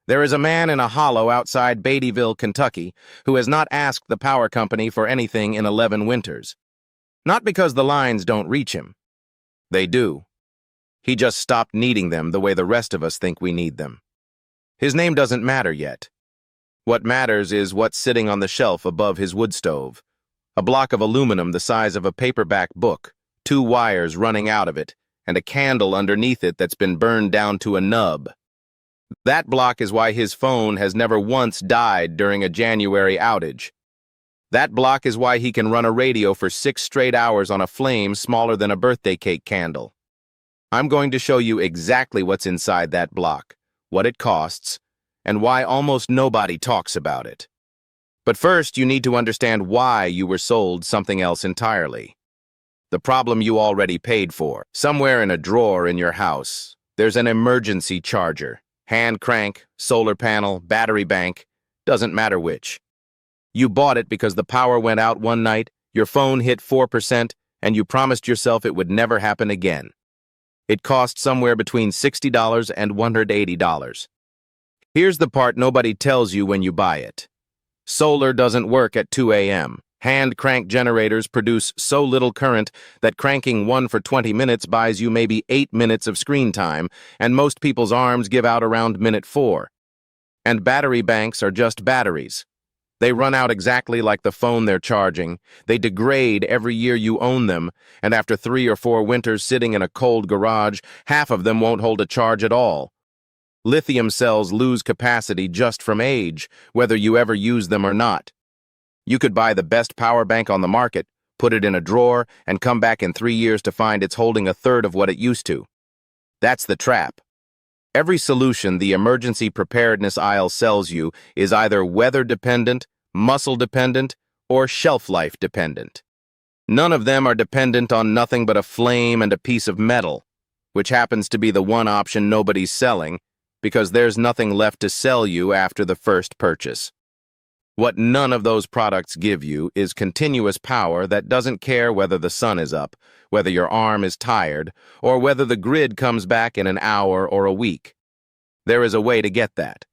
There is a man in a hollow outside Beattyville, Kentucky, who has not asked the power company for anything in 11 winters. Not because the lines don't reach him. They do. He just stopped needing them the way the rest of us think we need them. His name doesn't matter yet. What matters is what's sitting on the shelf above his wood stove. A block of aluminum the size of a paperback book, 2 wires running out of it, and a candle underneath it that's been burned down to a nub. That block is why his phone has never once died during a January outage. That block is why he can run a radio for 6 straight hours on a flame smaller than a birthday cake candle. I'm going to show you exactly what's inside that block, what it costs, and why almost nobody talks about it. But first, you need to understand why you were sold something else entirely. The problem you already paid for. Somewhere in a drawer in your house, there's an emergency charger. Hand crank, solar panel, battery bank, doesn't matter which. You bought it because the power went out one night, your phone hit 4%, and you promised yourself it would never happen again. It cost somewhere between $60 and $180. Here's the part nobody tells you when you buy it. Solar doesn't work at 2 a.m. Hand crank generators produce so little current that cranking one for 20 minutes buys you maybe 8 minutes of screen time, and most people's arms give out around minute 4. And battery banks are just batteries. They run out exactly like the phone they're charging. They degrade every year you own them, and after 3 or 4 winters sitting in a cold garage, half of them won't hold a charge at all. Lithium cells lose capacity just from age, whether you ever use them or not. You could buy the best power bank on the market, put it in a drawer, and come back in 3 years to find it's holding a third of what it used to. That's the trap. Every solution the emergency preparedness aisle sells you is either weather-dependent, muscle-dependent, or shelf-life dependent. None of them are dependent on nothing but a flame and a piece of metal, which happens to be the one option nobody's selling, because there's nothing left to sell you after the first purchase. What none of those products give you is continuous power that doesn't care whether the sun is up, whether your arm is tired, or whether the grid comes back in an hour or a week. There is a way to get that.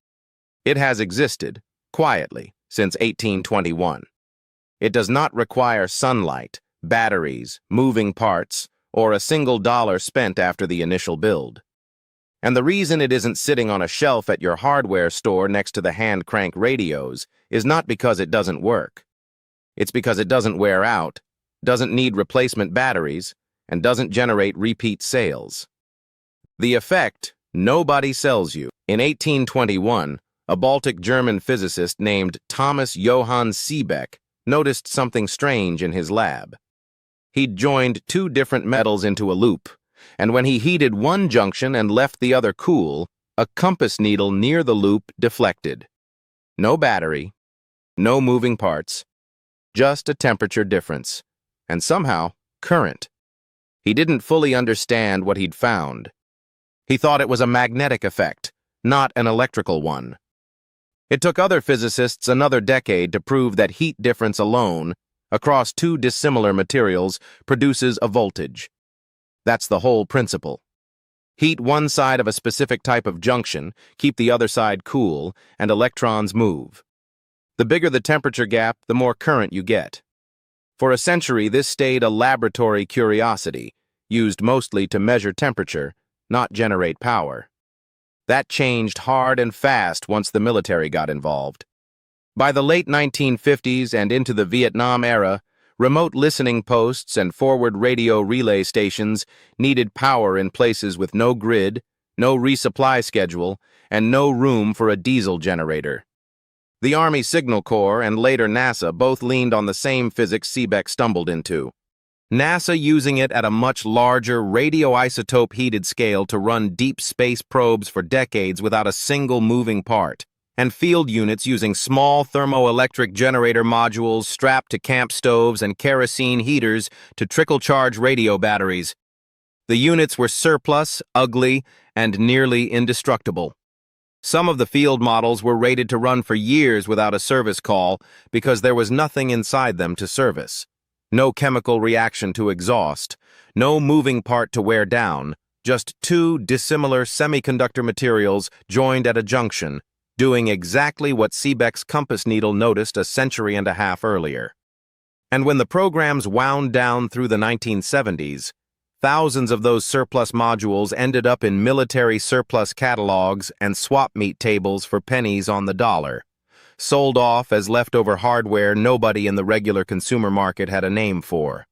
It has existed, quietly, since 1821. It does not require sunlight, batteries, moving parts, or a single dollar spent after the initial build. And the reason it isn't sitting on a shelf at your hardware store next to the hand crank radios is not because it doesn't work. It's because it doesn't wear out, doesn't need replacement batteries, and doesn't generate repeat sales. The effect nobody sells you. In 1821, a Baltic German physicist named Thomas Johann Seebeck noticed something strange in his lab. He'd joined 2 different metals into a loop, and when he heated one junction and left the other cool, a compass needle near the loop deflected. No battery, no moving parts, just a temperature difference, and somehow current. He didn't fully understand what he'd found. He thought it was a magnetic effect, not an electrical one. It took other physicists another decade to prove that heat difference alone, across 2 dissimilar materials, produces a voltage. That's the whole principle. Heat one side of a specific type of junction, keep the other side cool, and electrons move. The bigger the temperature gap, the more current you get. For a century, this stayed a laboratory curiosity, used mostly to measure temperature, not generate power. That changed hard and fast once the military got involved. By the late 1950s and into the Vietnam era, remote listening posts and forward radio relay stations needed power in places with no grid, no resupply schedule, and no room for a diesel generator. The Army Signal Corps and later NASA both leaned on the same physics Seebeck stumbled into. NASA using it at a much larger radioisotope heated scale to run deep space probes for decades without a single moving part, and field units using small thermoelectric generator modules strapped to camp stoves and kerosene heaters to trickle-charge radio batteries. The units were surplus, ugly, and nearly indestructible. Some of the field models were rated to run for years without a service call because there was nothing inside them to service. No chemical reaction to exhaust, no moving part to wear down, just 2 dissimilar semiconductor materials joined at a junction, doing exactly what Seebeck's compass needle noticed a century and a half earlier. And when the programs wound down through the 1970s, thousands of those surplus modules ended up in military surplus catalogs and swap meet tables for pennies on the dollar, sold off as leftover hardware nobody in the regular consumer market had a name for.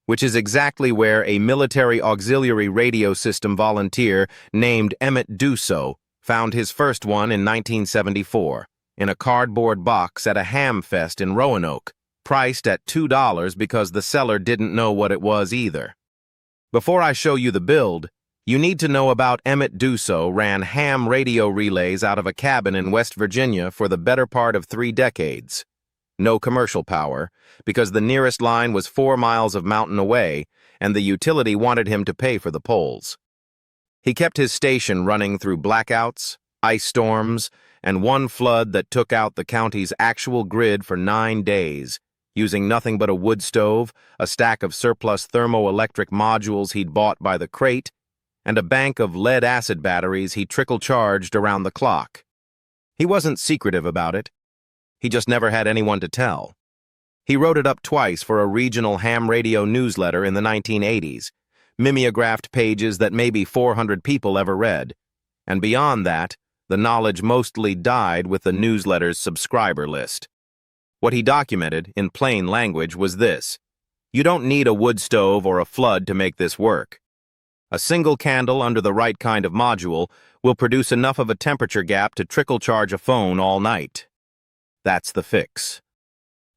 Which is exactly where a military auxiliary radio system volunteer named Emmett Duso found his first one in 1974, in a cardboard box at a ham fest in Roanoke, priced at $2 because the seller didn't know what it was either. Before I show you the build, you need to know about Emmett Duso ran ham radio relays out of a cabin in West Virginia for the better part of 3 decades. No commercial power, because the nearest line was 4 miles of mountain away, and the utility wanted him to pay for the poles. He kept his station running through blackouts, ice storms, and one flood that took out the county's actual grid for 9 days, using nothing but a wood stove, a stack of surplus thermoelectric modules he'd bought by the crate, and a bank of lead-acid batteries he trickle-charged around the clock. He wasn't secretive about it. He just never had anyone to tell. He wrote it up twice for a regional ham radio newsletter in the 1980s, mimeographed pages that maybe 400 people ever read, and beyond that, the knowledge mostly died with the newsletter's subscriber list. What he documented, in plain language, was this: you don't need a wood stove or a flood to make this work. A single candle under the right kind of module will produce enough of a temperature gap to trickle-charge a phone all night. That's the fix.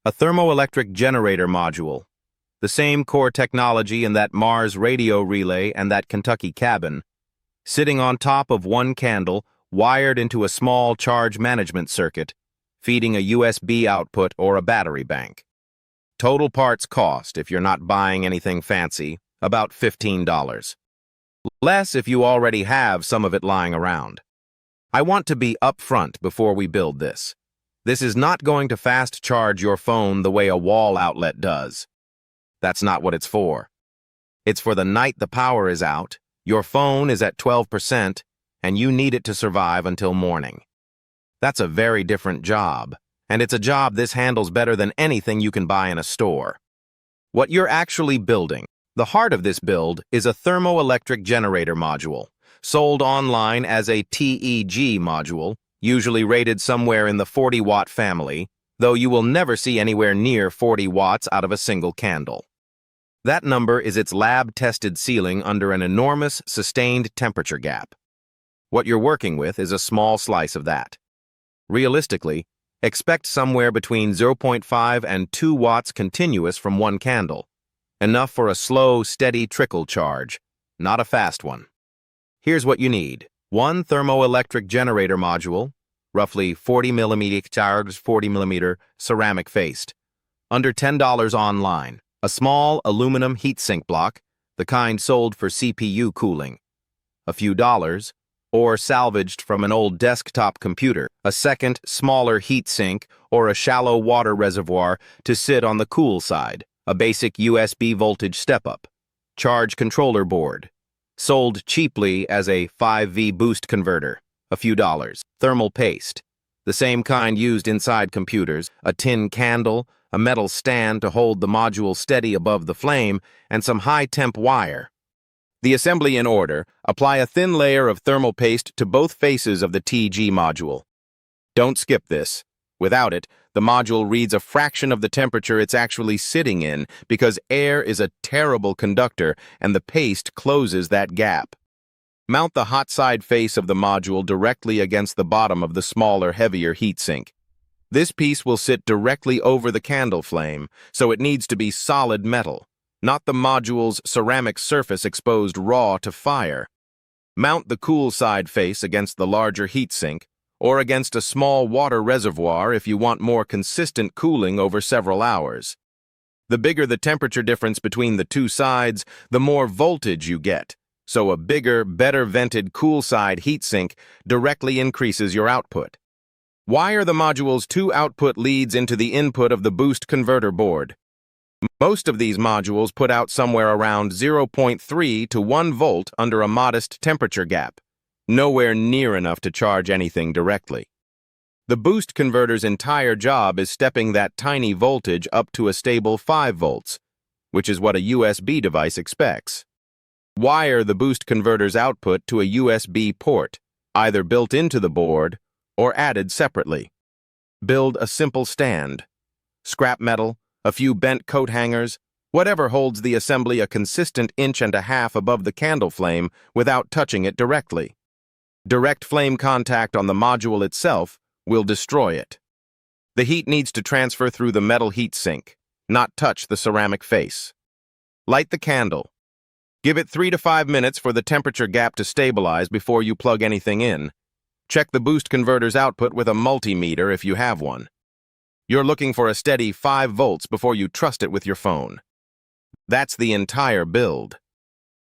A thermoelectric generator module, the same core technology in that Mars radio relay and that Kentucky cabin, sitting on top of one candle wired into a small charge management circuit, feeding a USB output or a battery bank. Total parts cost, if you're not buying anything fancy, about $15. Less if you already have some of it lying around. I want to be upfront before we build this. This is not going to fast charge your phone the way a wall outlet does. That's not what it's for. It's for the night the power is out, your phone is at 12%, and you need it to survive until morning. That's a very different job, and it's a job this handles better than anything you can buy in a store. What you're actually building, the heart of this build, is a thermoelectric generator module, sold online as a TEG module, usually rated somewhere in the 40-watt family, though you will never see anywhere near 40 watts out of a single candle. That number is its lab-tested ceiling under an enormous, sustained temperature gap. What you're working with is a small slice of that. Realistically, expect somewhere between 0.5 and 2 watts continuous from one candle, enough for a slow, steady trickle charge, not a fast one. Here's what you need. One thermoelectric generator module, roughly 40 mm, 40 mm, ceramic faced. Under $10 online. A small aluminum heatsink block, the kind sold for CPU cooling. A few dollars, or salvaged from an old desktop computer. A second, smaller heatsink, or a shallow water reservoir to sit on the cool side. A basic USB voltage step-up. Charge controller board. Sold cheaply as a 5V boost converter, a few dollars. Thermal paste, the same kind used inside computers, a tin candle, a metal stand to hold the module steady above the flame, and some high-temp wire. The assembly in order, apply a thin layer of thermal paste to both faces of the TG module. Don't skip this. Without it, the module reads a fraction of the temperature it's actually sitting in because air is a terrible conductor and the paste closes that gap. Mount the hot side face of the module directly against the bottom of the smaller, heavier heatsink. This piece will sit directly over the candle flame, so it needs to be solid metal, not the module's ceramic surface exposed raw to fire. Mount the cool side face against the larger heatsink, or against a small water reservoir if you want more consistent cooling over several hours. The bigger the temperature difference between the two sides, the more voltage you get, so a bigger, better vented cool side heatsink directly increases your output. Wire the module's 2 output leads into the input of the boost converter board. Most of these modules put out somewhere around 0.3 to 1 volt under a modest temperature gap. Nowhere near enough to charge anything directly. The boost converter's entire job is stepping that tiny voltage up to a stable 5 volts, which is what a USB device expects. Wire the boost converter's output to a USB port, either built into the board or added separately. Build a simple stand. Scrap metal, a few bent coat hangers, whatever holds the assembly a consistent 1.5 inches above the candle flame without touching it directly. Direct flame contact on the module itself will destroy it. The heat needs to transfer through the metal heat sink, not touch the ceramic face. Light the candle. Give it 3 to 5 minutes for the temperature gap to stabilize before you plug anything in. Check the boost converter's output with a multimeter if you have one. You're looking for a steady 5 volts before you trust it with your phone. That's the entire build.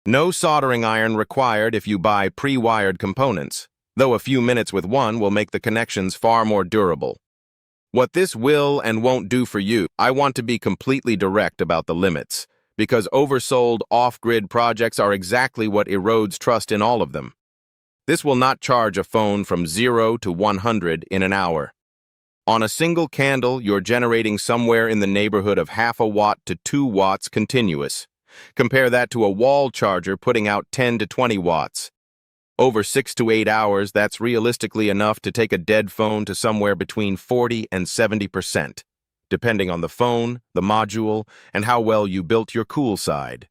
No soldering iron required if you buy pre-wired components, though a few minutes with one will make the connections far more durable. What this will and won't do for you, I want to be completely direct about the limits, because oversold off-grid projects are exactly what erodes trust in all of them. This will not charge a phone from 0 to 100 in an hour. On a single candle, you're generating somewhere in the neighborhood of 0.5 watt to 2 watts continuous. Compare that to a wall charger putting out 10 to 20 watts. Over 6 to 8 hours, that's realistically enough to take a dead phone to somewhere between 40 and 70%, depending on the phone, the module, and how well you built your cool side.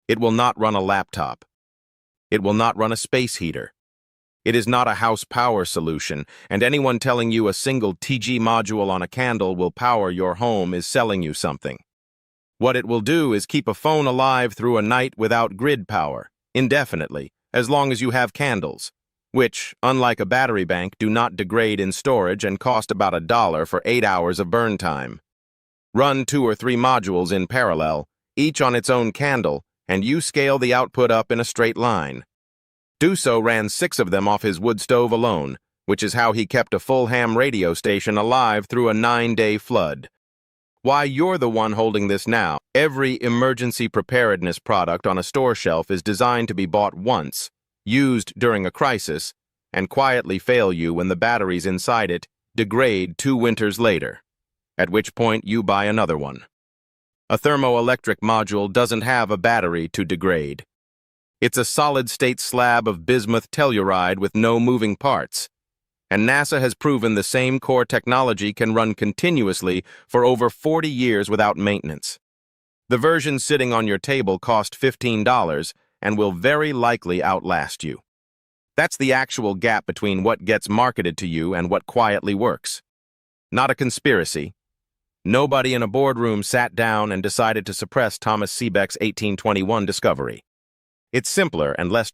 It will not run a laptop. It will not run a space heater. It is not a house power solution, and anyone telling you a single TG module on a candle will power your home is selling you something. What it will do is keep a phone alive through a night without grid power, indefinitely, as long as you have candles, which, unlike a battery bank, do not degrade in storage and cost about $1 for 8 hours of burn time. Run 2 or 3 modules in parallel, each on its own candle, and you scale the output up in a straight line. Duso ran 6 of them off his wood stove alone, which is how he kept a full ham radio station alive through a 9-day flood. Why you're the one holding this now. Every emergency preparedness product on a store shelf is designed to be bought once, used during a crisis, and quietly fail you when the batteries inside it degrade 2 winters later, at which point you buy another one. A thermoelectric module doesn't have a battery to degrade. It's a solid-state slab of bismuth telluride with no moving parts, and NASA has proven the same core technology can run continuously for over 40 years without maintenance. The version sitting on your table cost $15 and will very likely outlast you. That's the actual gap between what gets marketed to you and what quietly works. Not a conspiracy. Nobody in a boardroom sat down and decided to suppress Thomas Seebeck's 1821 discovery. It's simpler and less